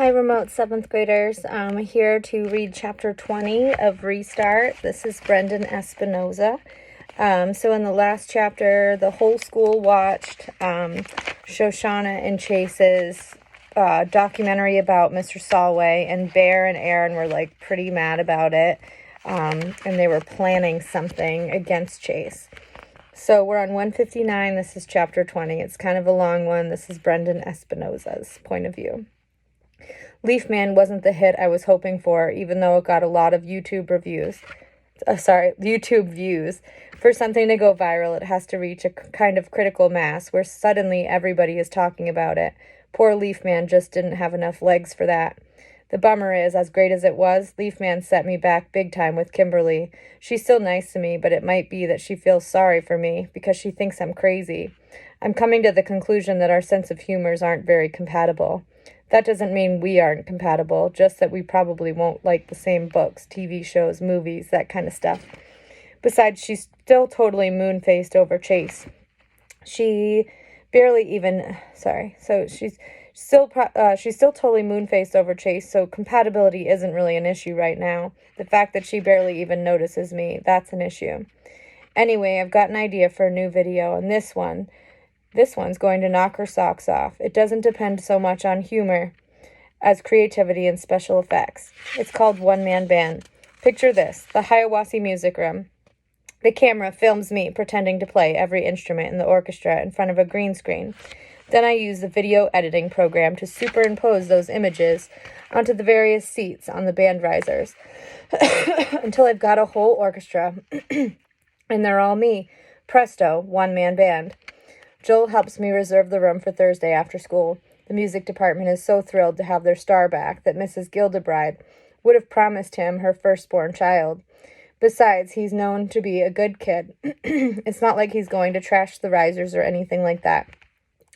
Hi, remote 7th graders. I'm here to read chapter 20 of Restart. This is Brendan Espinoza. So in the last chapter, the whole school watched Shoshana and Chase's documentary about Mr. Solway, and Bear and Aaron were like pretty mad about it, and they were planning something against Chase. So we're on 159. This is chapter 20. It's kind of a long one. This is Brendan Espinoza's point of view. Leaf Man wasn't the hit I was hoping for, even though it got a lot of YouTube views. For something to go viral, it has to reach a kind of critical mass where suddenly everybody is talking about it. Poor Leaf Man just didn't have enough legs for that. The bummer is, as great as it was, Leaf Man set me back big time with Kimberly. She's still nice to me, but it might be that she feels sorry for me because she thinks I'm crazy. I'm coming to the conclusion that our sense of humors aren't very compatible. That doesn't mean we aren't compatible, just that we probably won't like the same books, TV shows, movies, that kind of stuff. Besides, she's still totally moon-faced over Chase. She's still totally moon-faced over Chase, so compatibility isn't really an issue right now. The fact that she barely even notices me, that's an issue. Anyway, I've got an idea for a new video, and this one's going to knock her socks off. It doesn't depend so much on humor as creativity and special effects. It's called One Man Band. Picture this, the Hiawassee Music Room. The camera films me pretending to play every instrument in the orchestra in front of a green screen. Then I use the video editing program to superimpose those images onto the various seats on the band risers until I've got a whole orchestra and they're all me. Presto, one-man band. Joel helps me reserve the room for Thursday after school. The music department is so thrilled to have their star back that Mrs. Gildebride would have promised him her firstborn child. Besides, he's known to be a good kid. It's not like he's going to trash the risers or anything like that.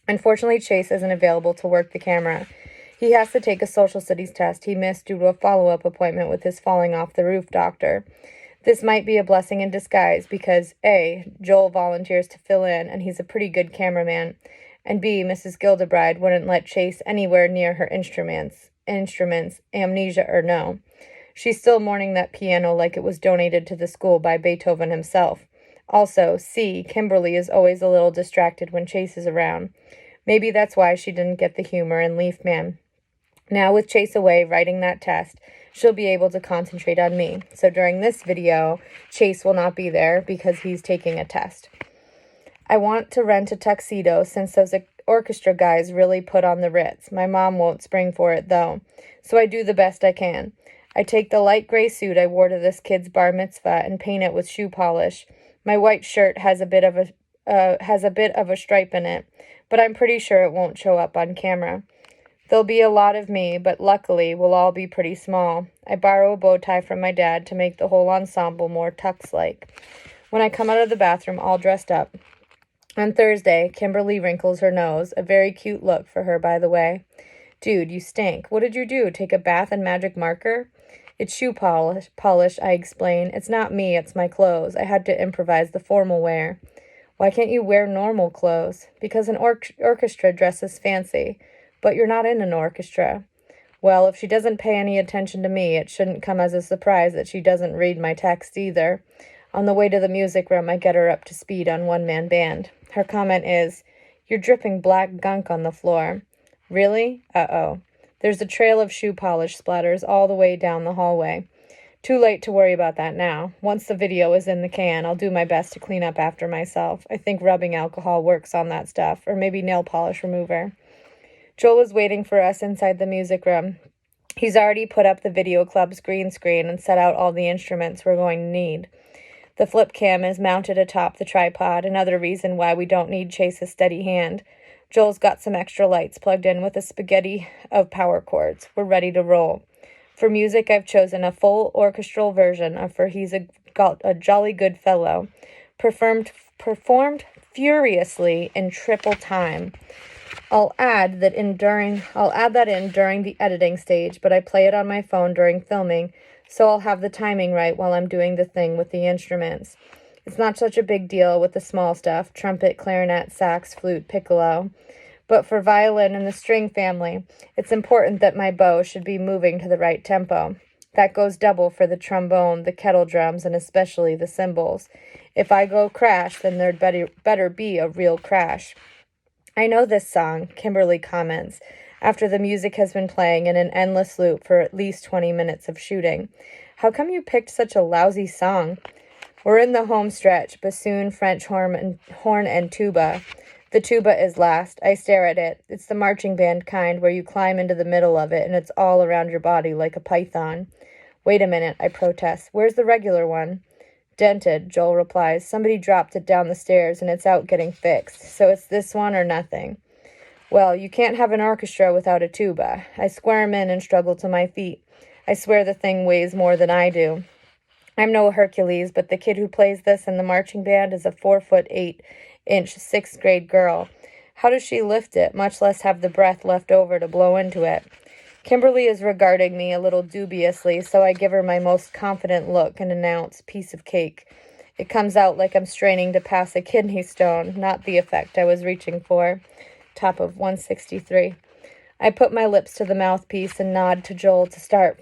Unfortunately, Chase isn't available to work the camera. He has to take a social studies test he missed due to a follow-up appointment with his falling-off-the-roof doctor. This might be a blessing in disguise because A, Joel volunteers to fill in and he's a pretty good cameraman, and B, Mrs. Gildebride wouldn't let Chase anywhere near her instruments, amnesia or no. She's still mourning that piano like it was donated to the school by Beethoven himself. Also, C, Kimberly is always a little distracted when Chase is around. Maybe that's why she didn't get the humor in Leaf Man. Now with Chase away writing that test, she'll be able to concentrate on me. So during this video, Chase will not be there because he's taking a test. I want to rent a tuxedo since those orchestra guys really put on the Ritz. My mom won't spring for it though, so I do the best I can. I take the light gray suit I wore to this kid's bar mitzvah and paint it with shoe polish. My white shirt has a bit of a stripe in it, but I'm pretty sure it won't show up on camera. There'll be a lot of me, but luckily we'll all be pretty small. I borrow a bow tie from my dad to make the whole ensemble more tux-like. When I come out of the bathroom all dressed up. On Thursday, Kimberly wrinkles her nose, a very cute look for her, by the way. Dude, you stink. What did you do, take a bath in magic marker? It's shoe polish, I explain. It's not me, it's my clothes. I had to improvise the formal wear. Why can't you wear normal clothes? Because an orchestra dresses fancy. But you're not in an orchestra. Well, if she doesn't pay any attention to me, it shouldn't come as a surprise that she doesn't read my text either. On the way to the music room, I get her up to speed on one-man band. Her comment is, "You're dripping black gunk on the floor." Really? Uh-oh. There's a trail of shoe polish splatters all the way down the hallway. Too late to worry about that now. Once the video is in the can, I'll do my best to clean up after myself. I think rubbing alcohol works on that stuff, or maybe nail polish remover. Joel is waiting for us inside the music room. He's already put up the video club's green screen and set out all the instruments we're going to need. The flip cam is mounted atop the tripod, another reason why we don't need Chase's steady hand. Joel's got some extra lights plugged in with a spaghetti of power cords. We're ready to roll. For music, I've chosen a full orchestral version of For He's a Jolly Good Fellow, performed furiously in triple time. I'll add that in during the editing stage, but I play it on my phone during filming, so I'll have the timing right while I'm doing the thing with the instruments. It's not such a big deal with the small stuff, trumpet, clarinet, sax, flute, piccolo. But for violin and the string family, it's important that my bow should be moving to the right tempo. That goes double for the trombone, the kettle drums, and especially the cymbals. If I go crash, then there'd better be a real crash. I know this song, Kimberly comments, after the music has been playing in an endless loop for at least 20 minutes of shooting. How come you picked such a lousy song? We're in the home stretch, bassoon, French horn, and tuba. The tuba is last. I stare at it. It's the marching band kind where you climb into the middle of it and it's all around your body like a python. Wait a minute, I protest. Where's the regular one? Dented, Joel replies. Somebody dropped it down the stairs and it's out getting fixed. So it's this one or nothing. Well, you can't have an orchestra without a tuba. I squirm in and struggle to my feet. I swear the thing weighs more than I do. I'm no Hercules, but the kid who plays this in the marching band is a 4'8" 6th grade girl. How does she lift it, much less have the breath left over to blow into it? Kimberly is regarding me a little dubiously, so I give her my most confident look and announce, piece of cake. It comes out like I'm straining to pass a kidney stone, not the effect I was reaching for. Top of 163. I put my lips to the mouthpiece and nod to Joel to start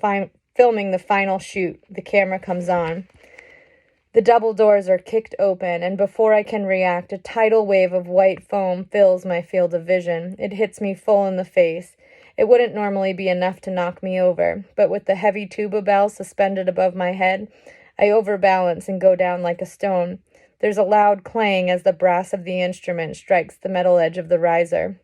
filming the final shoot. The camera comes on. The double doors are kicked open, and before I can react, a tidal wave of white foam fills my field of vision. It hits me full in the face. It wouldn't normally be enough to knock me over, but with the heavy tuba bell suspended above my head, I overbalance and go down like a stone. There's a loud clang as the brass of the instrument strikes the metal edge of the riser.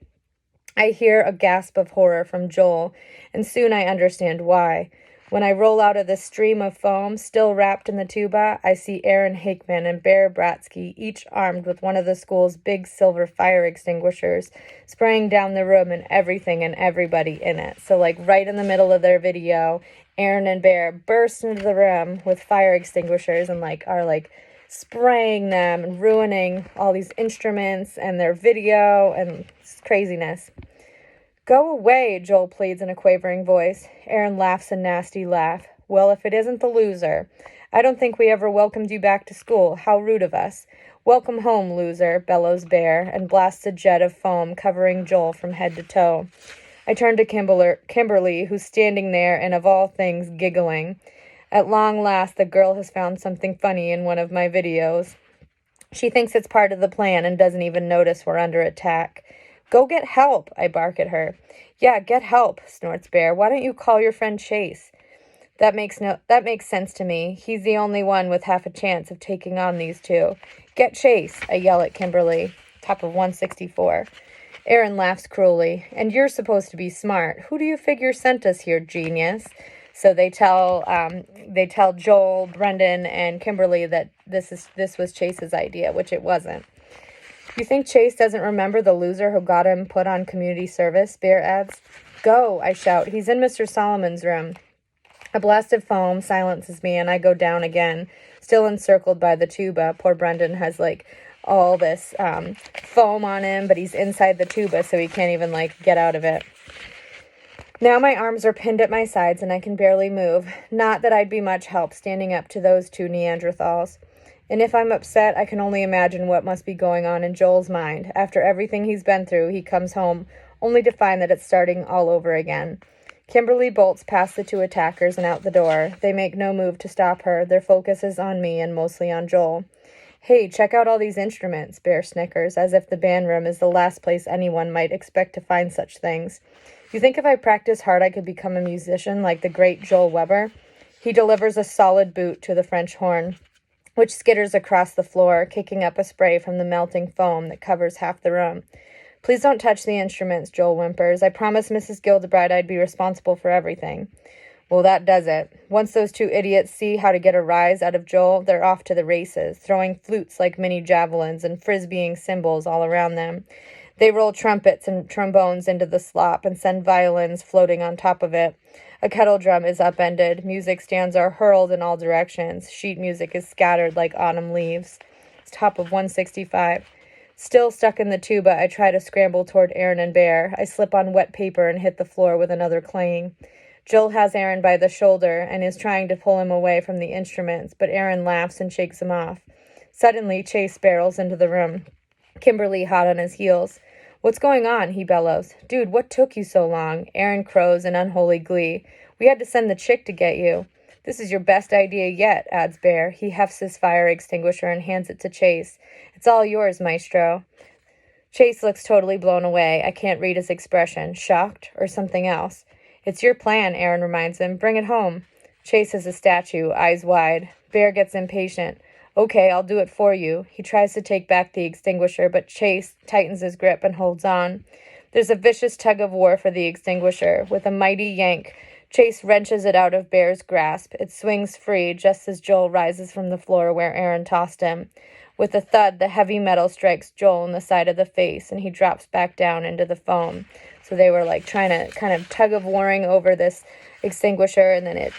I hear a gasp of horror from Joel, and soon I understand why. When I roll out of the stream of foam, still wrapped in the tuba, I see Aaron Hakeman and Bear Bratsky, each armed with one of the school's big silver fire extinguishers, spraying down the room and everything and everybody in it. So, like, right in the middle of their video, Aaron and Bear burst into the room with fire extinguishers and, are spraying them and ruining all these instruments and their video and craziness. Go away, Joel pleads in a quavering voice. Aaron laughs a nasty laugh. Well, if it isn't the loser. I don't think we ever welcomed you back to school. How rude of us. Welcome home, loser, bellows Bear, and blasts a jet of foam covering Joel from head to toe. I turn to Kimberly, who's standing there and, of all things, giggling. At long last, the girl has found something funny in one of my videos. She thinks it's part of the plan and doesn't even notice we're under attack. Go get help, I bark at her. Yeah, get help, snorts Bear. Why don't you call your friend Chase? That makes sense to me. He's the only one with half a chance of taking on these two. Get Chase, I yell at Kimberly. Top of 164. Aaron laughs cruelly. And you're supposed to be smart. Who do you figure sent us here, genius? So they tell Joel, Brendan, and Kimberly that this was Chase's idea, which it wasn't. You think Chase doesn't remember the loser who got him put on community service? Bear adds. Go, I shout. He's in Mr. Solomon's room. A blast of foam silences me, and I go down again, still encircled by the tuba. Poor Brendan has, all this foam on him, but he's inside the tuba, so he can't even, get out of it. Now my arms are pinned at my sides, and I can barely move. Not that I'd be much help standing up to those two Neanderthals. And if I'm upset, I can only imagine what must be going on in Joel's mind. After everything he's been through, he comes home only to find that it's starting all over again. Kimberly bolts past the two attackers and out the door. They make no move to stop her. Their focus is on me and mostly on Joel. Hey, check out all these instruments, Bear snickers, as if the band room is the last place anyone might expect to find such things. You think if I practice hard I could become a musician like the great Joel Weber? He delivers a solid boot to the French horn, which skitters across the floor, kicking up a spray from the melting foam that covers half the room. Please don't touch the instruments, Joel whimpers. I promised Mrs. Gildebride I'd be responsible for everything. Well, that does it. Once those two idiots see how to get a rise out of Joel, they're off to the races, throwing flutes like mini javelins and frisbeeing cymbals all around them. They roll trumpets and trombones into the slop and send violins floating on top of it. A kettle drum is upended. Music stands are hurled in all directions. Sheet music is scattered like autumn leaves. It's top of 165. Still stuck in the tuba, I try to scramble toward Aaron and Bear. I slip on wet paper and hit the floor with another clang. Joel has Aaron by the shoulder and is trying to pull him away from the instruments, but Aaron laughs and shakes him off. Suddenly, Chase barrels into the room, Kimberly hot on his heels. "What's going on?" he bellows. "Dude, what took you so long?" Aaron crows in unholy glee. "We had to send the chick to get you." "This is your best idea yet," adds Bear. He hefts his fire extinguisher and hands it to Chase. "It's all yours, Maestro." Chase looks totally blown away. I can't read his expression. Shocked or something else? "It's your plan," Aaron reminds him. "Bring it home." Chase is a statue, eyes wide. Bear gets impatient. "Okay, I'll do it for you." He tries to take back the extinguisher, but Chase tightens his grip and holds on. There's a vicious tug of war for the extinguisher. With a mighty yank, Chase wrenches it out of Bear's grasp. It swings free just as Joel rises from the floor where Aaron tossed him. With a thud, the heavy metal strikes Joel in the side of the face, and he drops back down into the foam. So they were like trying to kind of tug of warring over this extinguisher, and then it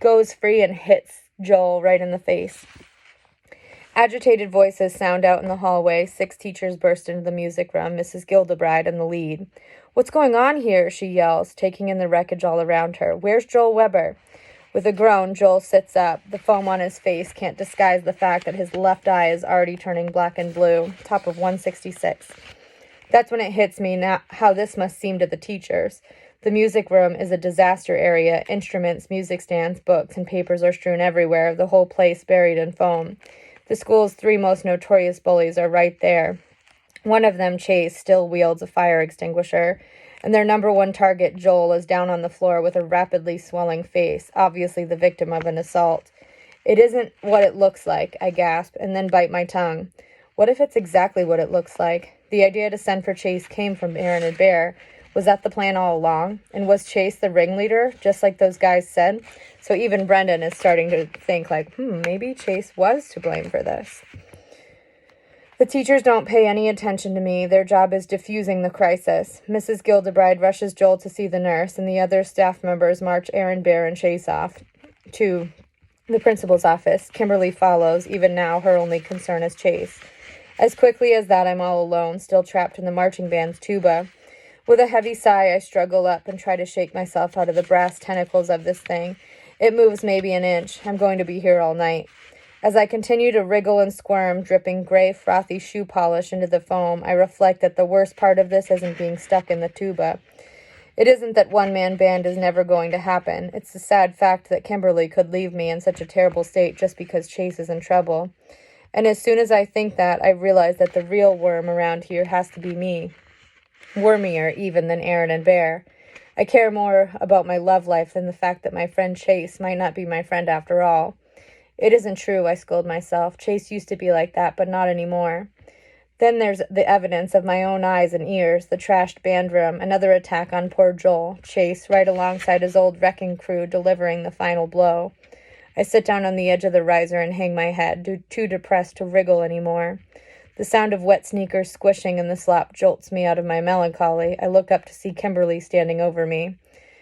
goes free and hits Joel right in the face. Agitated voices sound out in the hallway. 6 teachers burst into the music room, Mrs. Gildebride and the lead. "What's going on here?" she yells, taking in the wreckage all around her. "Where's Joel Weber?" With a groan, Joel sits up. The foam on his face can't disguise the fact that his left eye is already turning black and blue. Top of 166. That's when it hits me now how this must seem to the teachers. The music room is a disaster area. Instruments, music stands, books, and papers are strewn everywhere, the whole place buried in foam. The school's 3 most notorious bullies are right there. One of them, Chase, still wields a fire extinguisher, and their number 1 target, Joel, is down on the floor with a rapidly swelling face, obviously the victim of an assault. "It isn't what it looks like," I gasp, and then bite my tongue. What if it's exactly what it looks like? The idea to send for Chase came from Aaron and Bear. Was that the plan all along? And was Chase the ringleader, just like those guys said? So even Brendan is starting to think like, maybe Chase was to blame for this. The teachers don't pay any attention to me. Their job is diffusing the crisis. Mrs. Gildebride rushes Joel to see the nurse, and the other staff members march Aaron, Bear, and Chase off to the principal's office. Kimberly follows. Even now, her only concern is Chase. As quickly as that, I'm all alone, still trapped in the marching band's tuba. With a heavy sigh, I struggle up and try to shake myself out of the brass tentacles of this thing. It moves maybe an inch. I'm going to be here all night. As I continue to wriggle and squirm, dripping gray, frothy shoe polish into the foam, I reflect that the worst part of this isn't being stuck in the tuba. It isn't that one-man band is never going to happen. It's the sad fact that Kimberly could leave me in such a terrible state just because Chase is in trouble. And as soon as I think that, I realize that the real worm around here has to be me. Wormier even than Aaron and Bear. I care more about my love life than the fact that my friend Chase might not be my friend after all. It isn't true, I scold myself. Chase used to be like that, but not anymore. Then there's the evidence of my own eyes and ears, the trashed band room, another attack on poor Joel, Chase right alongside his old wrecking crew delivering the final blow. I sit down on the edge of the riser and hang my head, too depressed to wriggle anymore. The sound of wet sneakers squishing in the slop jolts me out of my melancholy. I look up to see Kimberly standing over me.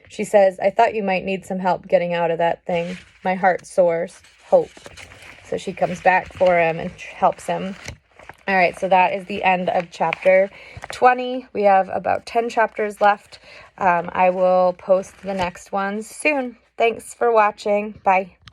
She says, "I thought you might need some help getting out of that thing." My heart soars. Hope. So she comes back for him and helps him. All right, so that is the end of chapter 20. We have about 10 chapters left. I will post the next ones soon. Thanks for watching. Bye.